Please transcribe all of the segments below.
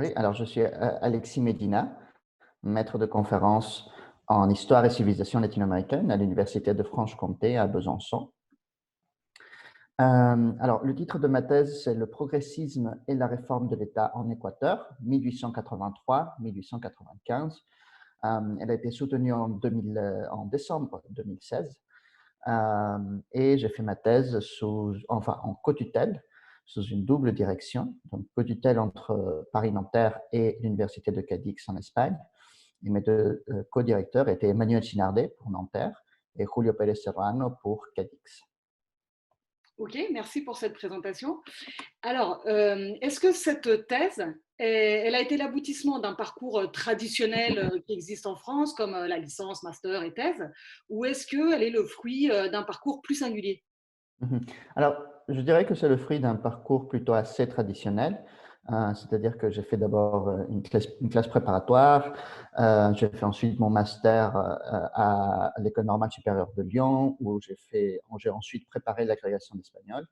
Oui, alors je suis Alexis Medina, maître de conférence en histoire et civilisation latino-américaine à l'Université de Franche-Comté à Besançon. Alors, le titre de ma thèse, c'est « Le progressisme et la réforme de l'État en Équateur, 1883-1895 ». Elle a été soutenue en décembre 2016 et j'ai fait ma thèse en co-tutelle, sous une double direction, donc co-tutelle entre Paris-Nanterre et l'Université de Cadix en Espagne. Et mes deux co-directeurs étaient Emmanuel Chinardet pour Nanterre et Julio Pérez Serrano pour Cadix. Ok, merci pour cette présentation. Alors, est-ce que cette thèse, elle a été l'aboutissement d'un parcours traditionnel qui existe en France, comme la licence, master et thèse, ou est-ce qu'elle est le fruit d'un parcours plus singulier? Mhm. Alors, je dirais que c'est le fruit d'un parcours plutôt assez traditionnel. C'est-à-dire que j'ai fait d'abord une classe préparatoire, j'ai fait ensuite mon master à l'École normale supérieure de Lyon, où j'ai ensuite préparé l'agrégation d'espagnol.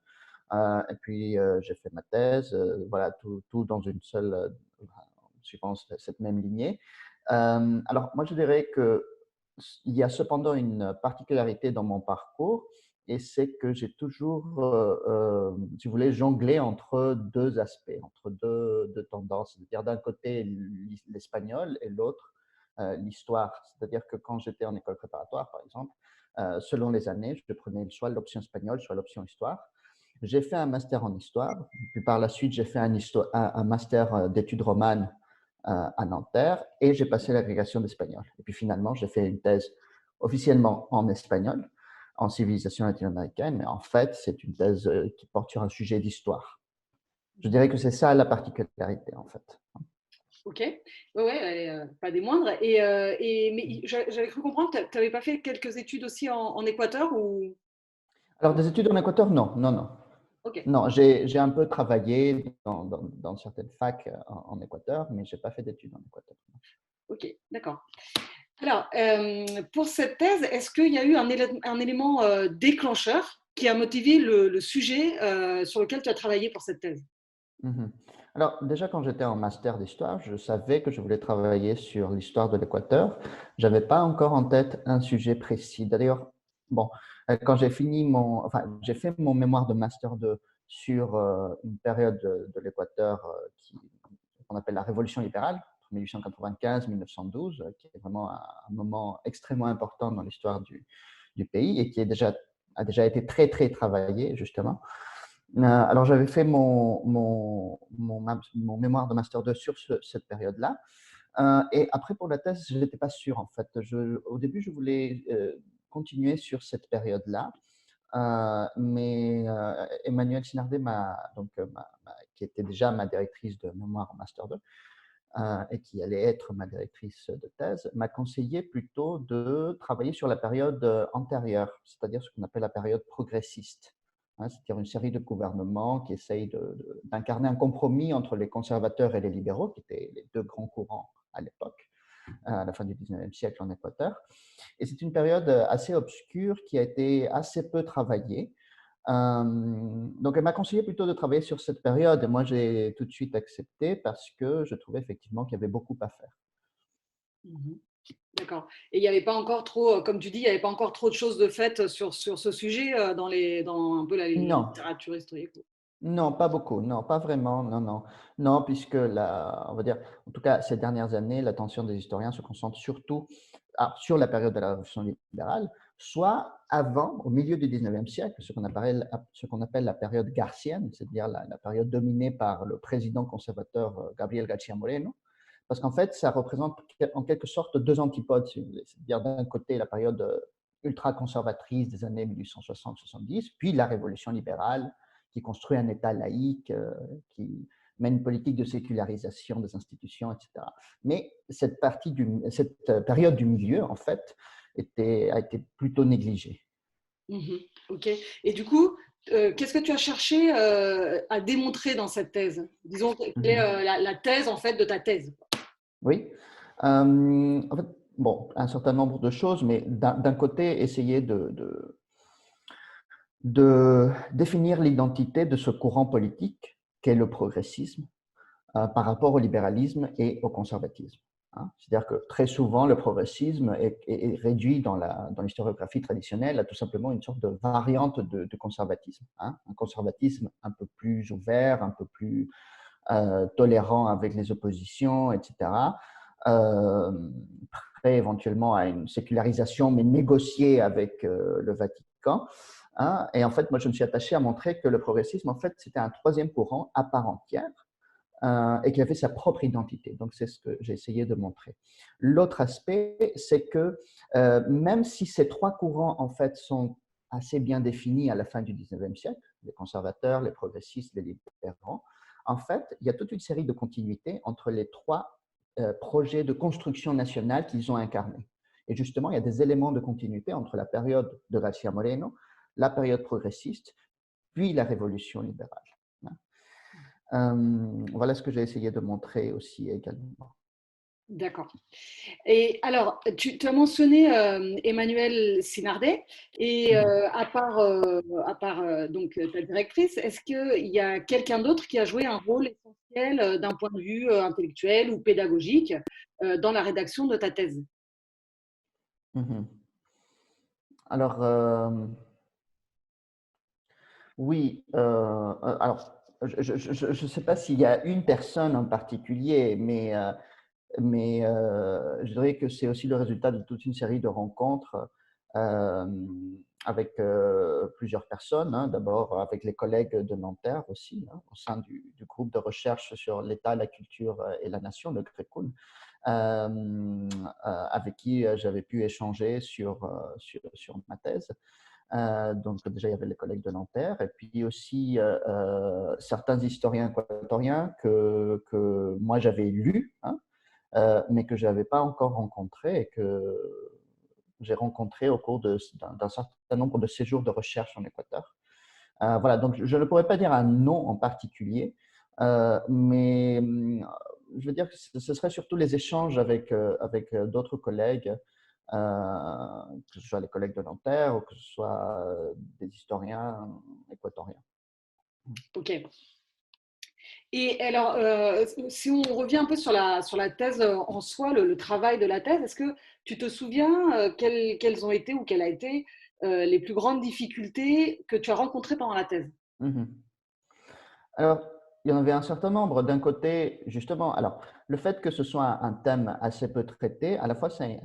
Et puis, j'ai fait ma thèse, voilà, tout dans une seule, suivant cette même lignée. Alors, moi, je dirais qu'il y a cependant une particularité dans mon parcours, et c'est que j'ai toujours, si vous voulez, jonglé entre deux aspects, entre deux tendances. C'est-à-dire d'un côté l'espagnol et l'autre l'histoire. C'est-à-dire que quand j'étais en école préparatoire, par exemple, selon les années, je prenais soit l'option espagnole, soit l'option histoire. J'ai fait un master en histoire, puis par la suite, j'ai fait un master d'études romanes à Nanterre et j'ai passé l'agrégation d'espagnol. Et puis finalement, j'ai fait une thèse officiellement en espagnol, en civilisation latino-américaine, mais en fait, c'est une thèse qui porte sur un sujet d'histoire. Je dirais que c'est ça la particularité, en fait. Ok, ouais, ouais, elle est, pas des moindres. Mais j'avais cru comprendre que tu n'avais pas fait quelques études aussi en Équateur ou... Alors, des études en Équateur, non, non, non. Ok, Non, j'ai un peu travaillé dans certaines facs en Équateur, mais je n'ai pas fait d'études en Équateur. ok, d'accord. Alors, pour cette thèse, est-ce qu'il y a eu un élément déclencheur qui a motivé le sujet sur lequel tu as travaillé pour cette thèse? Mhm. Alors, déjà, quand j'étais en master d'histoire, je savais que je voulais travailler sur l'histoire de l'Équateur. Je n'avais pas encore en tête un sujet précis. D'ailleurs, bon, quand j'ai fait mon mémoire de master 2 sur une période de l'Équateur qu'on appelle la Révolution libérale, entre 1895-1912, qui est vraiment un moment extrêmement important dans l'histoire du pays et qui a déjà été très, très travaillé, justement. Alors, j'avais fait mon mémoire de Master 2 sur cette période-là. Et après, pour la thèse, je n'étais pas sûr, en fait. Au début, je voulais continuer sur cette période-là. Mais Emmanuelle Chinardet, qui était déjà ma directrice de mémoire en Master 2, et qui allait être ma directrice de thèse, m'a conseillé plutôt de travailler sur la période antérieure, c'est-à-dire ce qu'on appelle la période progressiste. C'est-à-dire une série de gouvernements qui essayent d'incarner un compromis entre les conservateurs et les libéraux, qui étaient les deux grands courants à l'époque, à la fin du 19e siècle en Équateur. Et c'est une période assez obscure qui a été assez peu travaillée. Donc, elle m'a conseillé plutôt de travailler sur cette période et moi, j'ai tout de suite accepté parce que je trouvais effectivement qu'il y avait beaucoup à faire. Mhm. D'accord. Et il n'y avait pas encore trop, comme tu dis, il n'y avait pas encore trop de choses de faites sur ce sujet dans un peu la Non, littérature historique. non, pas beaucoup, non, pas vraiment, non, non. Non, puisque on va dire, en tout cas, ces dernières années, l'attention des historiens se concentre surtout sur la période de la Révolution libérale, soit avant, au milieu du 19e siècle, ce qu'on appelle la période garcienne, c'est-à-dire la période dominée par le président conservateur Gabriel García Moreno, parce qu'en fait, ça représente en quelque sorte deux antipodes, si vous voulez. C'est-à-dire d'un côté la période ultra-conservatrice des années 1860-70, puis la Révolution libérale, qui construit un État laïque, qui mène une politique de sécularisation des institutions, etc. Mais cette période du milieu, en fait, a été plutôt négligée. Mhm. Ok. Et du coup, qu'est-ce que tu as cherché à démontrer dans cette thèse? Disons, quelle est Mhm. la thèse en fait de ta thèse? Oui. En fait, bon, un certain nombre de choses, mais d'un côté, essayer de définir l'identité de ce courant politique qu'est le progressisme, par rapport au libéralisme et au conservatisme. Hein. C'est-à-dire que très souvent, le progressisme est réduit dans l'historiographie traditionnelle à tout simplement une sorte de variante de conservatisme. Hein. Un conservatisme un peu plus ouvert, un peu plus tolérant avec les oppositions, etc. Euh, Prêt éventuellement à une sécularisation, mais négociée avec le Vatican. Hein. Et en fait, moi, je me suis attaché à montrer que le progressisme, en fait, c'était un troisième courant à part entière et qui avait sa propre identité. Donc, c'est ce que j'ai essayé de montrer. L'autre aspect, c'est que même si ces trois courants, en fait, sont assez bien définis à la fin du 19e siècle, les conservateurs, les progressistes, les libéraux, en fait, il y a toute une série de continuités entre les trois projets de construction nationale qu'ils ont incarnés. Et justement, il y a des éléments de continuité entre la période de García Moreno, la période progressiste, puis la révolution libérale. Voilà ce que j'ai essayé de montrer aussi également. D'accord. Et alors, tu as mentionné Emmanuelle Sinardet, et à part donc, ta directrice, est-ce qu'il y a quelqu'un d'autre qui a joué un rôle essentiel d'un point de vue intellectuel ou pédagogique dans la rédaction de ta thèse? Mhm. Alors, oui, alors, je ne sais pas s'il y a une personne en particulier, mais je dirais que c'est aussi le résultat de toute une série de rencontres euh, avec plusieurs personnes. Hein. D'abord avec les collègues de Nanterre aussi, hein, au sein du groupe de recherche sur l'État, la culture et la nation, le GRECUN, avec qui j'avais pu échanger sur ma thèse. Donc déjà, il y avait les collègues de Nanterre, et puis aussi certains historiens équatoriens que moi j'avais lus, hein, mais que je n'avais pas encore rencontré et que j'ai rencontré au cours d'un certain nombre de séjours de recherche en Équateur. Voilà, donc je ne pourrais pas dire un nom en particulier, mais je veux dire que ce serait surtout les échanges avec d'autres collègues, que ce soit les collègues de Nanterre ou que ce soit des historiens équatoriens. Ok. Et alors, si on revient un peu sur la thèse en soi, le travail de la thèse, est-ce que tu te souviens quelles ont été ou quelles a été les plus grandes difficultés que tu as rencontrées pendant la thèse? Mhm. Alors, il y en avait un certain nombre. D'un côté, justement, alors, le fait que ce soit un thème assez peu traité, à la fois, c'est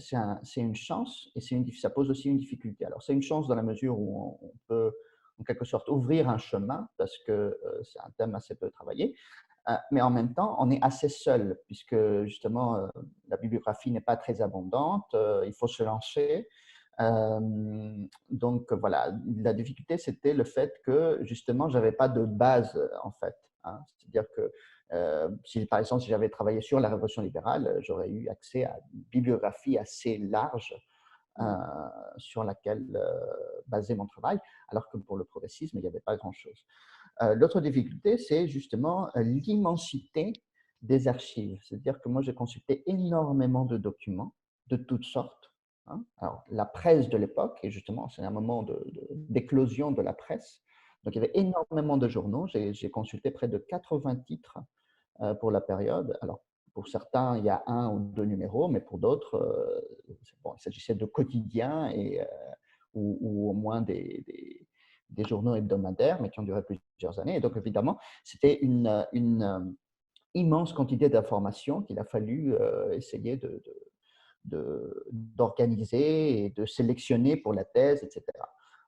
une chance et ça pose aussi une difficulté. Alors, c'est une chance dans la mesure où on peut, en quelque sorte, ouvrir un chemin parce que c'est un thème assez peu travaillé. Mais en même temps, on est assez seul puisque, justement, la bibliographie n'est pas très abondante. Il faut se lancer. Donc voilà, la difficulté, c'était le fait que justement, j'avais pas de base en fait. Hein. C'est-à-dire que si par exemple, si j'avais travaillé sur la Révolution libérale, j'aurais eu accès à une bibliographie assez large euh, sur laquelle baser mon travail, alors que pour le progressisme, il n'y avait pas grand-chose. L'autre difficulté, c'est justement l'immensité des archives. C'est-à-dire que moi, j'ai consulté énormément de documents de toutes sortes. Hein. Alors, la presse de l'époque, et justement, c'est un moment d'éclosion de la presse. Donc, il y avait énormément de journaux. J'ai consulté près de 80 titres pour la période. Alors, pour certains, il y a un ou deux numéros, mais pour d'autres, bon, il s'agissait de quotidiens ou au moins des journaux hebdomadaires, mais qui ont duré plusieurs années. Et donc, évidemment, c'était une immense quantité d'informations qu'il a fallu essayer d'organiser et de sélectionner pour la thèse, etc.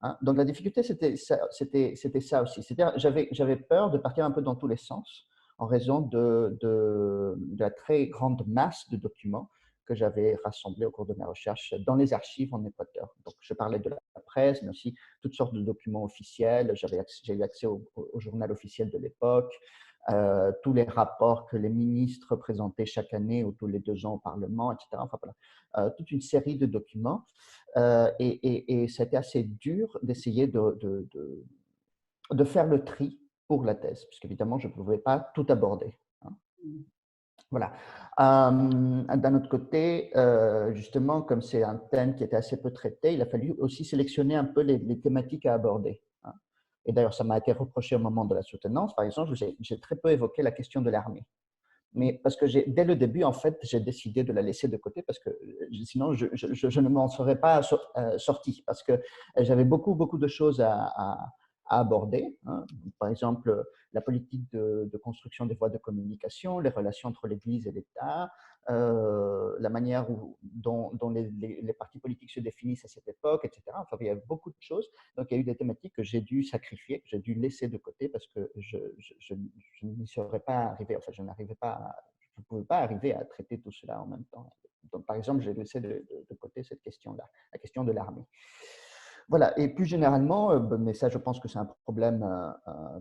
Hein. Donc, la difficulté, c'était ça aussi. C'est-à-dire, j'avais peur de partir un peu dans tous les sens en raison de la très grande masse de documents que j'avais rassemblés au cours de mes recherches dans les archives en Équateur. Donc, je parlais de la presse, mais aussi toutes sortes de documents officiels. J'ai eu accès au journal officiel de l'époque, tous les rapports que les ministres présentaient chaque année ou tous les 2 ans au Parlement, etc. Enfin, voilà. Toute une série de documents. Et c'était assez dur d'essayer de faire le tri pour la thèse, puisqu'évidemment, je ne pouvais pas tout aborder. Hein. Voilà. D'un autre côté, justement, comme c'est un thème qui était assez peu traité, il a fallu aussi sélectionner un peu les thématiques à aborder. Hein. Et d'ailleurs, ça m'a été reproché au moment de la soutenance. Par exemple, j'ai très peu évoqué la question de l'armée. Mais parce que dès le début, en fait, j'ai décidé de la laisser de côté parce que sinon, je ne m'en serais pas sorti parce que j'avais beaucoup de choses à aborder, hein. Par exemple, la politique de construction des voies de communication, les relations entre l'Église et l'État, la manière dont les partis politiques se définissent à cette époque, etc. Enfin, il y a beaucoup de choses. Donc, il y a eu des thématiques que j'ai dû sacrifier, que j'ai dû laisser de côté parce que je n'y serais pas arrivé. Enfin, je ne pouvais pas arriver à traiter tout cela en même temps. Donc, par exemple, j'ai laissé de côté cette question-là, la question de l'armée. Voilà, et plus généralement, mais ça je pense que c'est un problème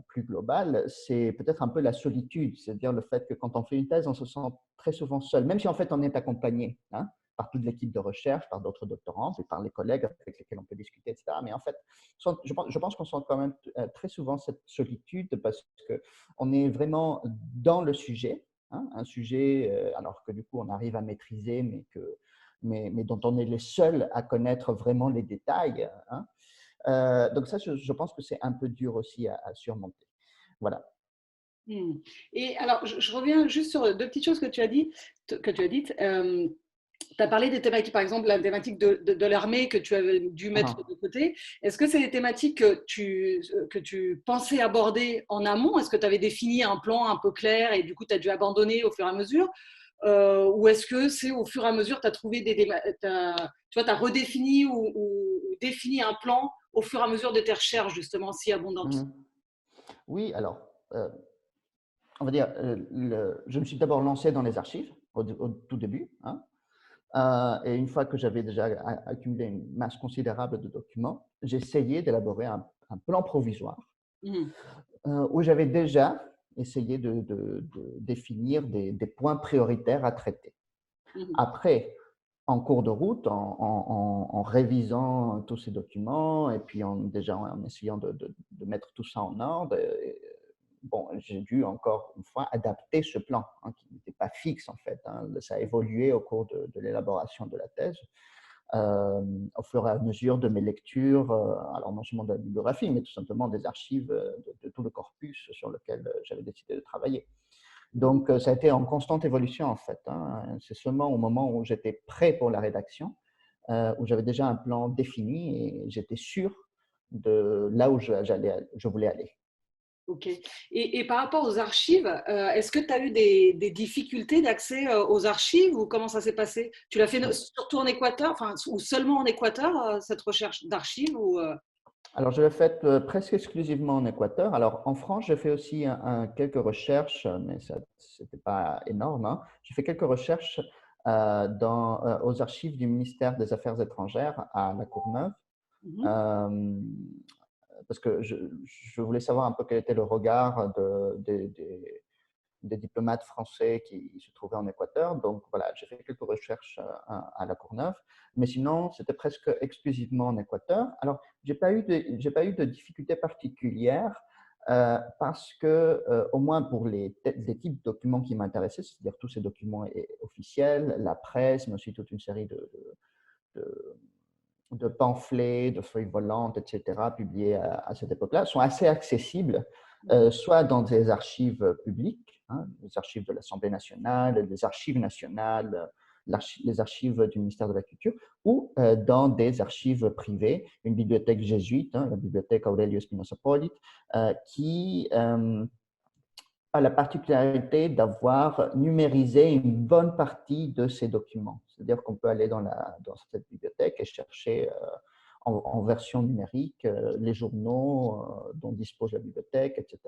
plus global, c'est peut-être un peu la solitude, c'est-à-dire le fait que quand on fait une thèse, on se sent très souvent seul, même si en fait on est accompagné, hein, par toute l'équipe de recherche, par d'autres doctorants, et par les collègues avec lesquels on peut discuter, etc. Mais en fait, je pense qu'on sent quand même très souvent cette solitude parce qu'on est vraiment dans le sujet, hein, un sujet alors que du coup on arrive à maîtriser, mais dont on est les seuls à connaître vraiment les détails, hein. Donc ça, je pense que c'est un peu dur aussi à surmonter. Voilà. Hmm. Et alors, je reviens juste sur deux petites choses que tu as dites. Tu as parlé des thématiques, par exemple, la thématique de l'armée que tu avais dû mettre de côté. Est-ce que c'est des thématiques que tu pensais aborder en amont? Est-ce que tu avais défini un plan un peu clair et du coup, tu as dû abandonner au fur et à mesure? Ou est-ce que c'est au fur et à mesure, tu as trouvé tu as redéfini ou défini un plan au fur et à mesure de tes recherches, justement, si abondantes? Mhm. Oui, alors, on va dire, je me suis d'abord lancé dans les archives au tout début, hein. Et une fois que j'avais déjà accumulé une masse considérable de documents, j'ai essayé d'élaborer un plan provisoire Mhm. où j'avais déjà essayé de définir des points prioritaires à traiter. Mhm. Après, en cours de route, en révisant tous ces documents et puis déjà en essayant de mettre tout ça en ordre, bon, j'ai dû encore une fois adapter ce plan, hein, qui n'était pas fixe en fait, hein. Ça a évolué au cours de l'élaboration de la thèse, au fur et à mesure de mes lectures, alors non seulement de la bibliographie, mais tout simplement des archives de tout le corpus sur lequel j'avais décidé de travailler. Donc, ça a été en constante évolution, en fait, hein. C'est seulement au moment où j'étais prêt pour la rédaction, où j'avais déjà un plan défini et j'étais sûr de là où je voulais aller. Ok. Et par rapport aux archives, est-ce que tu as eu des difficultés d'accès aux archives ou comment ça s'est passé? Tu l'as fait Oui. surtout en Équateur, enfin, ou seulement en Équateur, cette recherche d'archives ou, Alors, je l'ai faite presque exclusivement en Équateur. Alors, en France, j'ai fait aussi quelques recherches, mais ce n'était pas énorme, hein. J'ai fait quelques recherches aux archives du ministère des Affaires étrangères à La Courneuve. Mhm. Euh, Parce que je voulais savoir un peu quel était le regard des diplomates français qui se trouvaient en Équateur. Donc voilà, j'ai fait quelques recherches à La Courneuve, mais sinon, c'était presque exclusivement en Équateur. Alors, j'ai pas eu de difficultés particulières parce que, au moins pour les types de documents qui m'intéressaient, c'est-à-dire tous ces documents officiels, la presse, mais aussi toute une série de de pamphlets, de feuilles volantes, etc., publiés à cette époque-là, sont assez accessibles, Mhm. soit dans des archives publiques, hein, les archives de l'Assemblée nationale, les archives nationales, les archives du ministère de la Culture, ou dans des archives privées, une bibliothèque jésuite, hein, la bibliothèque Aurelio Espinosa Polit, qui a la particularité d'avoir numérisé une bonne partie de ces documents. C'est-à-dire qu'on peut aller dans cette bibliothèque et chercher en version numérique les journaux dont dispose la bibliothèque, etc.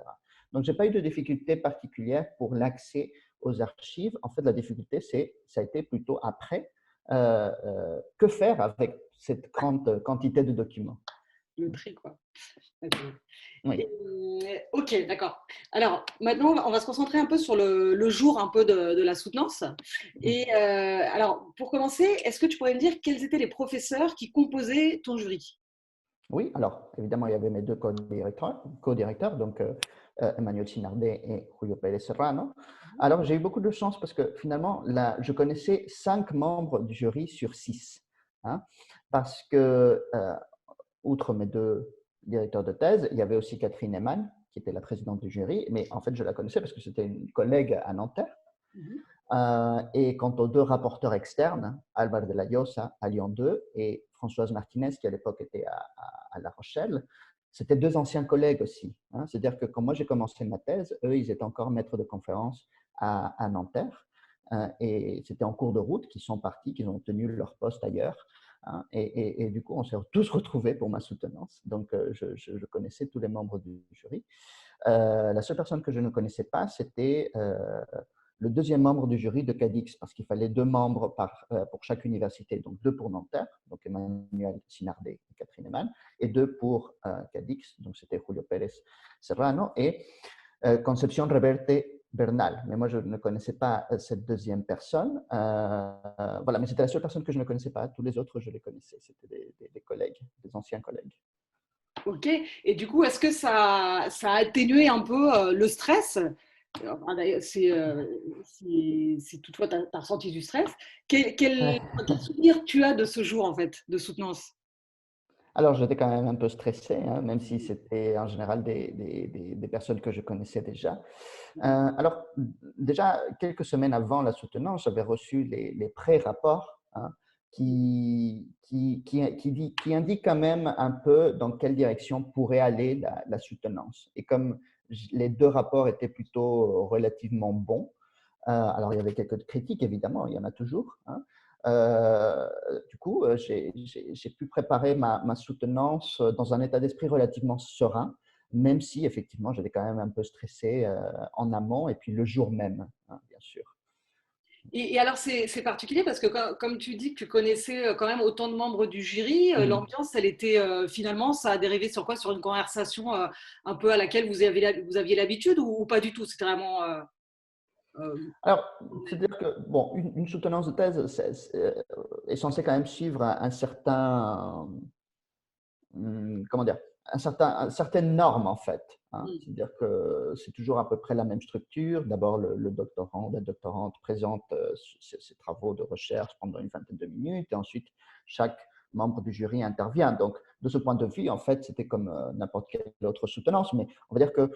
Donc, je n'ai pas eu de difficulté particulière pour l'accès aux archives. En fait, la difficulté, ça a été plutôt après. Que faire avec cette grande quantité de documents? Le tri, quoi. D'accord. Oui. Ok, d'accord. Alors maintenant, on va se concentrer un peu sur le jour un peu de la soutenance. Et alors, pour commencer, est-ce que tu pourrais me dire quels étaient les professeurs qui composaient ton jury? Oui, alors évidemment, il y avait mes deux co-directeurs, donc Emmanuel Sinardé et Julio Pérez Serrano. Alors, j'ai eu beaucoup de chance parce que finalement, là, je connaissais 5 membres du jury sur 6, hein, parce que, outre mes deux directeurs de thèse, il y avait aussi Catherine Eman, qui était la présidente du jury, mais en fait, je la connaissais parce que c'était une collègue à Nanterre. Mhm. Et quant aux deux rapporteurs externes, Álvaro de la Llosa à Lyon 2 et Françoise Martinez, qui à l'époque était à La Rochelle, c'était deux anciens collègues aussi, hein. C'est-à-dire que quand moi j'ai commencé ma thèse, eux, ils étaient encore maîtres de conférence à Nanterre. Et c'était en cours de route qu'ils sont partis, qu'ils ont obtenu leur poste ailleurs, hein. Et du coup, on s'est tous retrouvés pour ma soutenance. Donc, je connaissais tous les membres du jury. La seule personne que je ne connaissais pas, c'était le deuxième membre du jury de Cadix, parce qu'il fallait deux membres pour chaque université, donc deux pour Nanterre, donc Emmanuel Sinardé et Catherine Eman, et deux pour Cadix, donc c'était Julio Pérez Serrano et Concepción Reverte Bernal. Mais moi, je ne connaissais pas cette deuxième personne. Voilà, mais c'était la seule personne que je ne connaissais pas. Tous les autres, je les connaissais. C'était des collègues, des anciens collègues. Ok. Et du coup, est-ce que ça a atténué un peu le stress? Enfin, d'ailleurs, si toutefois tu as ressenti du stress, quel souvenir tu as de ce jour en fait, de soutenance? Alors, j'étais quand même un peu stressé, hein, même si c'était en général des personnes que je connaissais déjà. Alors, déjà, quelques semaines avant la soutenance, j'avais reçu les pré-rapports, hein, qui indiquent quand même un peu dans quelle direction pourrait aller la soutenance. Et comme les deux rapports étaient plutôt relativement bons, alors il y avait quelques critiques, évidemment, il y en a toujours, hein. Euh, du coup, j'ai pu préparer ma soutenance dans un état d'esprit relativement serein, même si effectivement j'étais quand même un peu stressé en amont et puis le jour même, hein, bien sûr. Et alors, c'est particulier parce que comme tu dis que tu connaissais quand même autant de membres du jury, Mhm. l'ambiance, elle était finalement, ça a dérivé sur quoi? Sur une conversation un peu à laquelle vous aviez l'habitude ou pas du tout? C'était vraiment. Euh, Alors, c'est-à-dire que bon, une soutenance de thèse est censée quand même suivre un certain comment dire, certaines normes en fait, hein. hmm, C'est-à-dire que c'est toujours à peu près la même structure. D'abord, le doctorant ou la doctorante présente ses travaux de recherche pendant une vingtaine de minutes et ensuite chaque membre du jury intervient. Donc, de ce point de vue, en fait, c'était comme n'importe quelle autre soutenance, mais on va dire que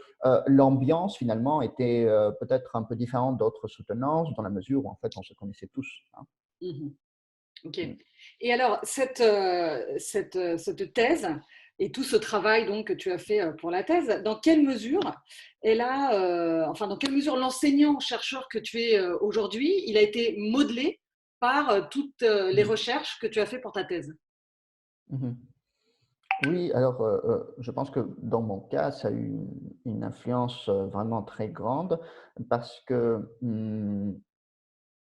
l'ambiance finalement était peut-être un peu différente d'autres soutenances dans la mesure où en fait on se connaissait tous, hein. mhm. Ok. Mm. Et alors, cette thèse et tout ce travail donc, que tu as fait pour la thèse, dans quelle mesure enfin, dans quelle mesure l'enseignant-chercheur que tu es aujourd'hui, il a été modelé par toutes les Mhm. recherches que tu as fait pour ta thèse? Mhm. Oui, alors je pense que dans mon cas, ça a eu une influence vraiment très grande parce que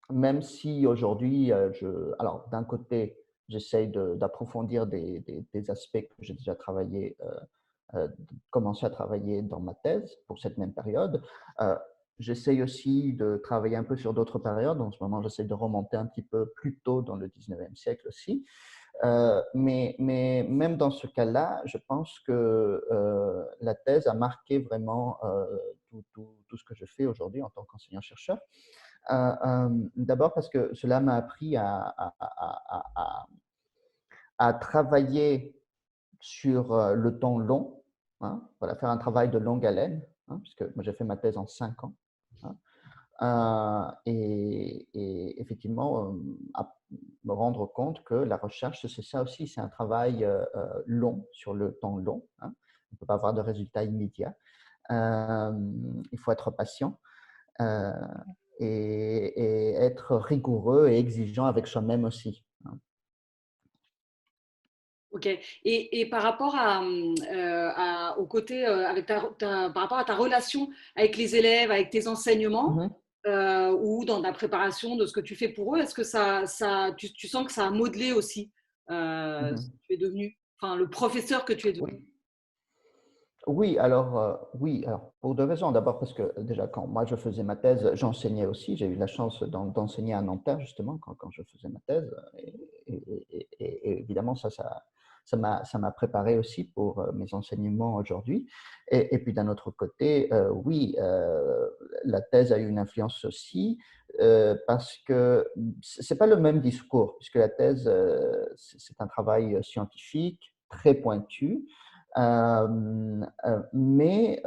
même si aujourd'hui, alors d'un côté, j'essaye d'approfondir des aspects que j'ai déjà commencé à travailler dans ma thèse pour cette même période. Euh, J'essaye aussi de travailler un peu sur d'autres périodes. En ce moment, j'essaie de remonter un petit peu plus tôt dans le 19e siècle aussi. Mais même dans ce cas-là, je pense que la thèse a marqué vraiment tout ce que je fais aujourd'hui en tant qu'enseignant-chercheur. D'abord parce que cela m'a appris à travailler sur le temps long, hein, voilà, faire un travail de longue haleine, hein, puisque moi j'ai fait ma thèse en 5 ans, hein. Et effectivement, à me rendre compte que la recherche, c'est ça aussi, c'est un travail long, sur le temps long, hein. On ne peut pas avoir de résultats immédiats. Il faut être patient euh, et être rigoureux et exigeant avec soi-même aussi, hein. Ok. Et par rapport au côté, par rapport à ta relation avec les élèves, avec tes enseignements, Mhm, ou dans ta préparation de ce que tu fais pour eux, est-ce que tu sens que ça a modelé aussi ce que mhm. tu es devenu, enfin le professeur que tu es devenu? Oui. Oui, alors pour deux raisons. D'abord parce que déjà quand moi je faisais ma thèse, j'enseignais aussi. J'ai eu la chance d'enseigner à Nanterre justement quand je faisais ma thèse. Et évidemment ça m'a préparé aussi pour mes enseignements aujourd'hui. Et puis d'un autre côté, oui, la thèse a eu une influence aussi parce que c'est pas le même discours puisque la thèse c'est un travail scientifique très pointu. Mais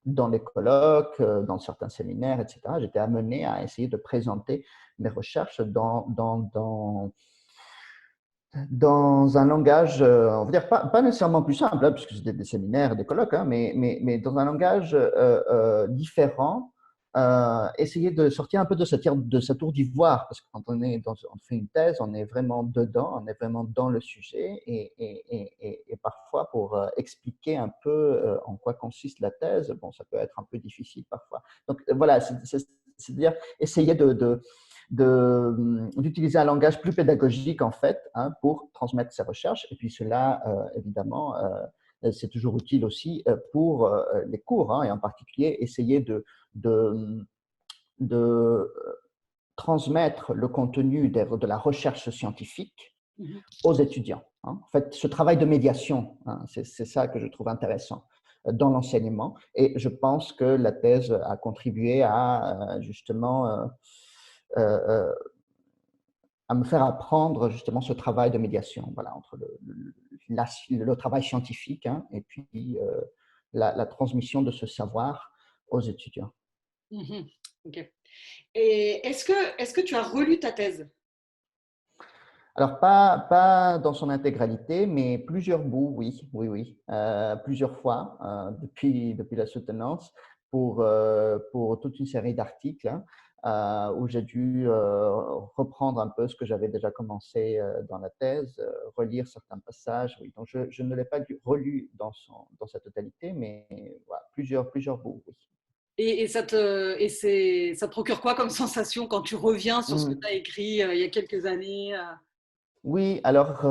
dans les colloques, dans certains séminaires, etc., j'étais amené à essayer de présenter mes recherches dans un langage, on va dire, pas nécessairement plus simple, hein, puisque c'était des séminaires, des colloques, hein, mais dans un langage différent, essayer de sortir un peu de sa tour d'ivoire, parce que quand on fait une thèse, on est vraiment dedans, on est vraiment dans le sujet, et parfois pour expliquer un peu en quoi consiste la thèse, bon, ça peut être un peu difficile parfois. Donc voilà, c'est-à-dire essayer d'utiliser un langage plus pédagogique en fait, hein, pour transmettre ses recherches. Et puis cela, évidemment, c'est toujours utile aussi pour les cours, hein, et en particulier essayer de, de transmettre le contenu de la recherche scientifique aux étudiants, hein. En fait, ce travail de médiation, hein, c'est ça que je trouve intéressant dans l'enseignement. Et je pense que la thèse a contribué à justement à me faire apprendre justement ce travail de médiation, voilà, entre le travail scientifique, hein, et puis la transmission de ce savoir aux étudiants. Mhm. Ok. Et est-ce que tu as relu ta thèse? Alors, pas dans son intégralité, mais plusieurs bouts, oui, oui, oui, plusieurs fois depuis la soutenance pour toute une série d'articles, hein, où j'ai dû reprendre un peu ce que j'avais déjà commencé dans la thèse, relire certains passages. Oui. Donc, je ne l'ai pas relu dans sa totalité, mais voilà, plusieurs bouts, oui. Et ça te procure quoi comme sensation quand tu reviens sur ce que tu Mmh. as écrit il y a quelques années? Oui, alors,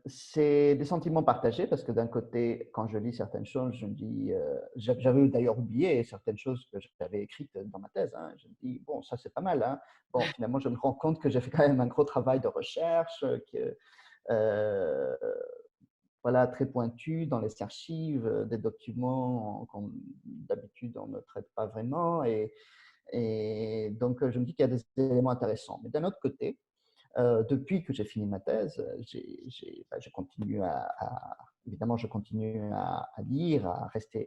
c'est des sentiments partagés parce que d'un côté, quand je lis certaines choses, je me dis, j'avais d'ailleurs oublié certaines choses que j'avais écrites dans ma thèse, hein. Je me dis: «Bon, ça, c'est pas mal, hein». Bon, finalement, je me rends compte que j'ai fait quand même un gros travail de recherche, que, heu, voilà, très pointu dans les archives, des documents qu'on d'habitude on ne traite pas vraiment, et donc je me dis qu'il y a des éléments intéressants. Mais d'un autre côté, depuis que j'ai fini ma thèse, je continue évidemment, je continue à lire,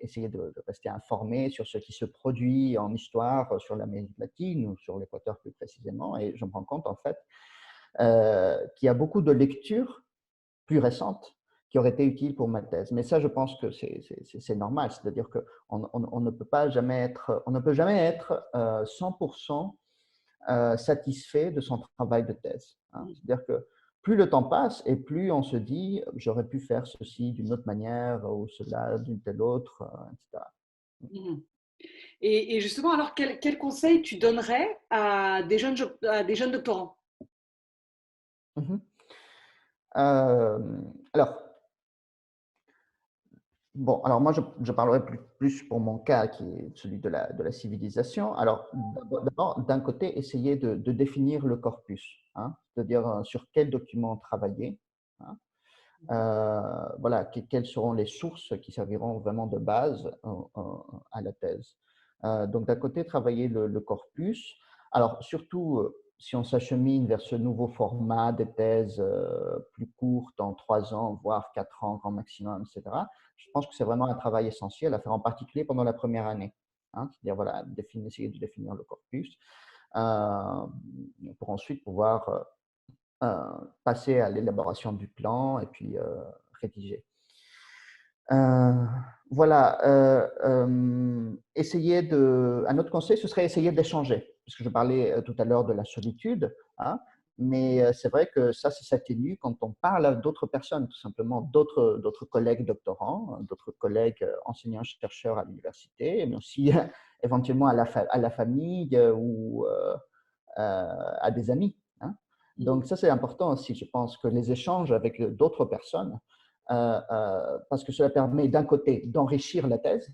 essayer de rester informé sur ce qui se produit en histoire sur l'Amérique latine ou sur l'Équateur plus précisément. Et je me rends compte en fait qu'il y a beaucoup de lectures plus récentes qui auraient été utiles pour ma thèse. Mais ça, je pense que c'est normal, c'est-à-dire qu'on ne peut pas jamais être, on ne peut jamais être 100% satisfait de son travail de thèse, hein. C'est-à-dire que plus le temps passe et plus on se dit j'aurais pu faire ceci d'une autre manière ou cela d'une telle autre, etc. Mhm. Et justement, alors, quel conseil tu donnerais à des jeunes doctorants? Mhm. Alors, bon, alors moi je parlerai plus pour mon cas qui est celui de la civilisation. Alors, d'abord, d'un côté, essayer de définir le corpus, hein, c'est-à-dire sur quel document travailler, hein. Voilà, quelles seront les sources qui serviront vraiment de base à la thèse. Donc, d'un côté, travailler le corpus. Alors, surtout, si on s'achemine vers ce nouveau format des thèses plus courtes, en 3 ans, voire 4 ans, grand maximum, etc., je pense que c'est vraiment un travail essentiel à faire, en particulier pendant la première année, hein. C'est-à-dire, voilà, essayer de définir le corpus euh, pour ensuite pouvoir passer à l'élaboration du plan et puis rédiger. Euh, voilà. Un autre conseil, ce serait essayer d'échanger. Parce que je parlais tout à l'heure de la solitude, hein, mais c'est vrai que ça s'atténue quand on parle à d'autres personnes, tout simplement, d'autres collègues doctorants, d'autres collègues enseignants-chercheurs à l'université, mais aussi éventuellement à la famille ou à des amis, hein. Mhm. Donc ça, c'est important aussi, je pense, que les échanges avec d'autres personnes, parce que cela permet d'un côté d'enrichir la thèse,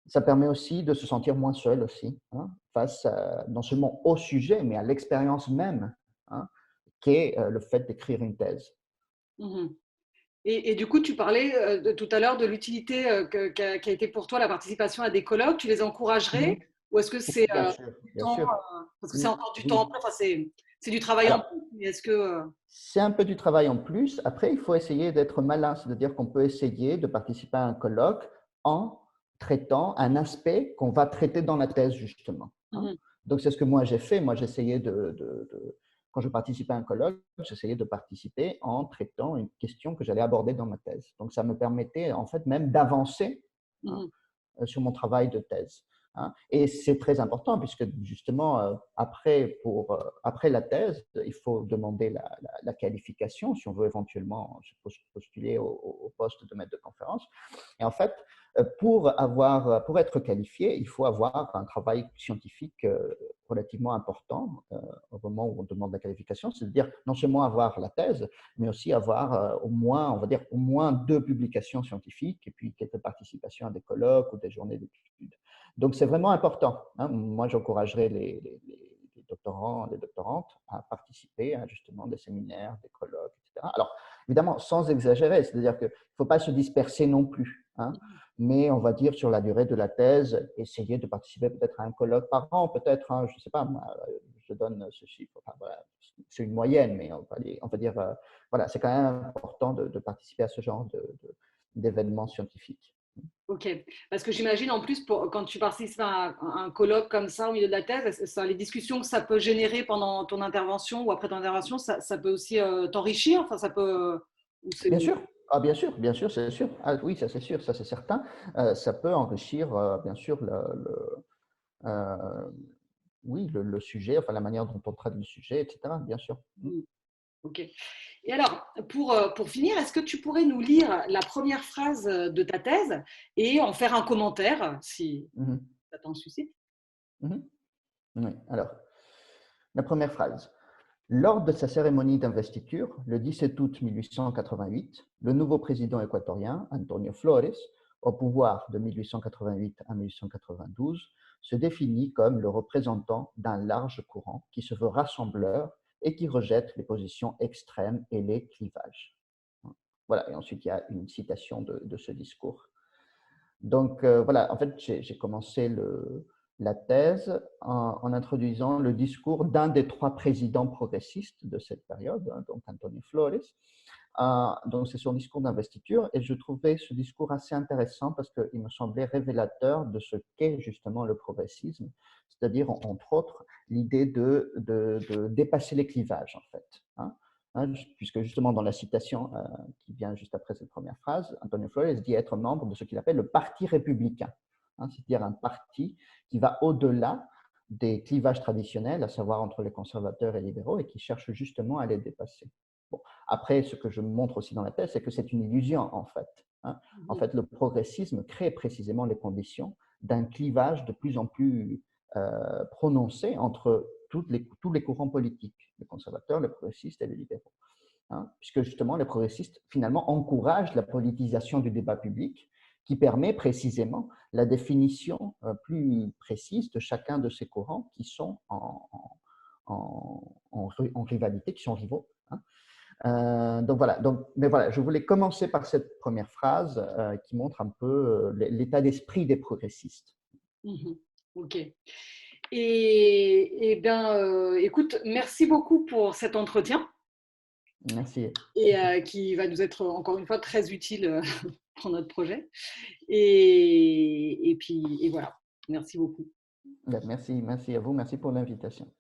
ça permet aussi de se sentir moins seul aussi, hein, face non seulement au sujet, mais à l'expérience même, hein, qu'est le fait d'écrire une thèse. Mhm. Et du coup, tu parlais tout à l'heure de l'utilité qu'a été pour toi la participation à des colloques. Tu les encouragerais? Mhm. Ou est-ce que c'est Bien sûr, du bien temps, sûr. parce que c'est Mm, encore du temps oui. après, enfin, c'est du travail en Alors, plus, mais est-ce que… c'est un peu du travail en plus. Après, il faut essayer d'être malin, c'est-à-dire qu'on peut essayer de participer à un colloque en traitant un aspect qu'on va traiter dans la thèse, justement. Hein. Mhm. Donc, c'est ce que moi j'ai fait. Moi, j'essayais quand je participais à un colloque, j'essayais de participer en traitant une question que j'allais aborder dans ma thèse. Donc, ça me permettait en fait même d'avancer, hein, Mhm. sur mon travail de thèse. Hein. Et c'est très important puisque justement, après la thèse, il faut demander la qualification si on veut éventuellement postuler au poste de maître de conférence. Et en fait, pour être qualifié, il faut avoir un travail scientifique relativement important au moment où on demande la qualification, c'est-à-dire non seulement avoir la thèse, mais aussi avoir au moins, on va dire, au moins 2 publications scientifiques et puis quelques participations à des colloques ou des journées d'études. Donc, c'est vraiment important. Hein. Moi, j'encouragerais les doctorants, les doctorantes à participer à justement des séminaires, des colloques, etc. Alors, évidemment, sans exagérer, c'est-à-dire qu'il ne faut pas se disperser non plus. Hein, mais on va dire sur la durée de la thèse, essayer de participer peut-être à un colloque par an, peut-être, hein, je ne sais pas, je donne ce chiffre, enfin, voilà, c'est une moyenne, mais on va dire, voilà, c'est quand même important de participer à ce genre d'événements scientifiques. Ok, parce que j'imagine en plus, quand tu participes à un colloque comme ça au milieu de la thèse, les discussions que ça peut générer pendant ton intervention ou après ton intervention, ça peut aussi t'enrichir. Enfin, ça peut. Ou Bien c'est. sûr, ah, bien sûr, c'est sûr. Ah, oui, ça c'est sûr, ça c'est certain. Ça peut enrichir, bien sûr, euh, oui, le sujet, enfin la manière dont on traite le sujet, etc. Bien sûr. Mm, ok. Et alors, pour finir, est-ce que tu pourrais nous lire la première phrase de ta thèse et en faire un commentaire si Mhm, ça t'en suscite? mhm. Oui. Alors, la première phrase. Lors de sa cérémonie d'investiture, le 17 août 1888, le nouveau président équatorien, Antonio Flores, au pouvoir de 1888 à 1892, se définit comme le représentant d'un large courant qui se veut rassembleur et qui rejette les positions extrêmes et les clivages. Voilà, et ensuite il y a une citation de ce discours. Donc voilà, en fait, j'ai commencé la thèse en introduisant le discours d'un des 3 présidents progressistes de cette période, hein, donc Antonio Flores. Donc c'est son discours d'investiture et je trouvais ce discours assez intéressant parce qu'il me semblait révélateur de ce qu'est justement le progressisme, c'est-à-dire entre autres l'idée de dépasser les clivages en fait. Hein. Hein, puisque justement dans la citation qui vient juste après cette première phrase, Antonio Flores dit être membre de ce qu'il appelle le Parti républicain, hein, c'est-à-dire un parti qui va au-delà des clivages traditionnels, à savoir entre les conservateurs et les libéraux, et qui cherche justement à les dépasser. Bon. Après, ce que je montre aussi dans la thèse, c'est que c'est une illusion en fait. Hein. En fait, le progressisme crée précisément les conditions d'un clivage de plus en plus prononcé entre tous les courants politiques, les conservateurs, les progressistes et les libéraux. Hein, puisque justement, les progressistes, finalement, encouragent la politisation du débat public qui permet précisément la définition plus précise de chacun de ces courants qui sont en rivalité, qui sont rivaux. Hein. Donc voilà, mais voilà, je voulais commencer par cette première phrase qui montre un peu l'état d'esprit des progressistes. Mhm. Ok. Et bien, écoute, merci beaucoup pour cet entretien Merci. et qui va nous être encore une fois très utile pour notre projet. Et puis, et voilà. Merci beaucoup. Merci, merci à vous, merci pour l'invitation.